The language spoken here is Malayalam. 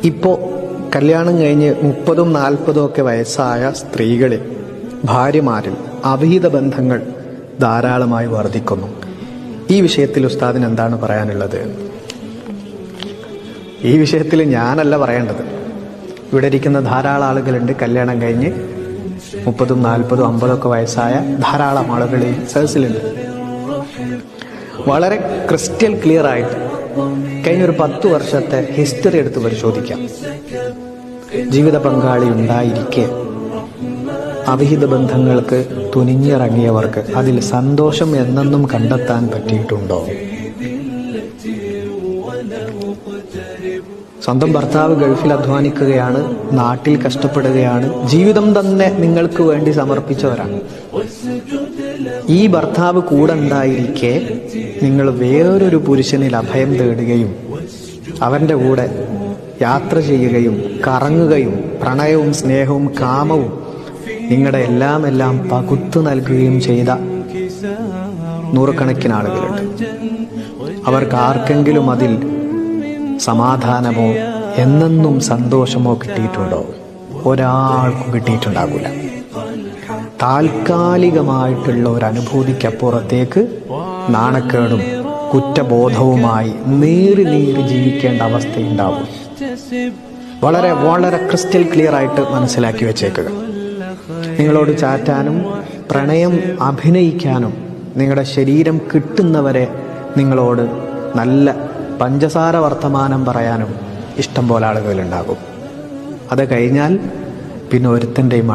ഇപ്പോൾ കല്യാണം കഴിഞ്ഞ് 30-40 ഒക്കെ വയസ്സായ സ്ത്രീകളിൽ, ഭാര്യമാരിൽ അവിഹിത ബന്ധങ്ങൾ ധാരാളമായി വർദ്ധിക്കുന്നു. ഈ വിഷയത്തിൽ ഉസ്താദിന് എന്താണ് പറയാനുള്ളത്? ഈ വിഷയത്തിൽ ഞാനല്ല പറയേണ്ടത്. ഇവിടെ ഇരിക്കുന്ന ധാരാളം ആളുകളുണ്ട്, കല്യാണം കഴിഞ്ഞ് 30, 40, 50 ഒക്കെ വയസ്സായ ധാരാളം ആളുകൾ ഈ സദസ്സിലുണ്ട്. വളരെ ക്രിസ്റ്റൽ ക്ലിയർ ആയിട്ട് കഴിഞ്ഞൊരു 10 വർഷത്തെ ഹിസ്റ്ററി എടുത്ത് പരിശോധിക്കാം. ജീവിത പങ്കാളി ഉണ്ടായിരിക്കെ അവിഹിത ബന്ധങ്ങൾക്ക് തുനിഞ്ഞിറങ്ങിയവർക്ക് അതിൽ സന്തോഷം എന്നെന്നും കണ്ടെത്താൻ പറ്റിയിട്ടുണ്ടോ? സ്വന്തം ഭർത്താവ് ഗൾഫിൽ അധ്വാനിക്കുകയാണ്, നാട്ടിൽ കഷ്ടപ്പെടുകയാണ്, ജീവിതം തന്നെ നിങ്ങൾക്ക് വേണ്ടി സമർപ്പിച്ചവരാണ്. ഈ ഭർത്താവ് കൂടെ ഉണ്ടായിരിക്കെ നിങ്ങൾ വേറൊരു പുരുഷനിൽ അഭയം തേടുകയും അവൻ്റെ കൂടെ യാത്ര ചെയ്യുകയും കറങ്ങുകയും പ്രണയവും സ്നേഹവും കാമവും നിങ്ങളുടെ എല്ലാം പകുത്തു നൽകുകയും ചെയ്ത നൂറുകണക്കിന് ആളുകളുണ്ട്. അവർക്ക് ആർക്കെങ്കിലും അതിൽ സമാധാനമോ എന്നെന്നും സന്തോഷമോ കിട്ടിയിട്ടുണ്ടോ? ഒരാൾക്കും കിട്ടിയിട്ടുണ്ടാകില്ല. താൽക്കാലികമായിട്ടുള്ള ഒരു അനുഭൂതിക്കപ്പുറത്തേക്ക് നാണക്കേടും കുറ്റബോധവുമായി നീറി ജീവിക്കേണ്ട അവസ്ഥയുണ്ടാവും. വളരെ വളരെ ക്രിസ്റ്റൽ ക്ലിയർ ആയിട്ട് മനസ്സിലാക്കി വെച്ചേക്കുക. നിങ്ങളോട് ചാറ്റാനും പ്രണയം അഭിനയിക്കാനും നിങ്ങളുടെ ശരീരം കിട്ടുന്നവരെ നിങ്ങളോട് നല്ല പഞ്ചസാര വർത്തമാനം പറയാനും ഇഷ്ടം പോലെ ആളുകളുണ്ടാകും. അത് കഴിഞ്ഞാൽ പിന്നെ ഒരുത്തൻ്റെയും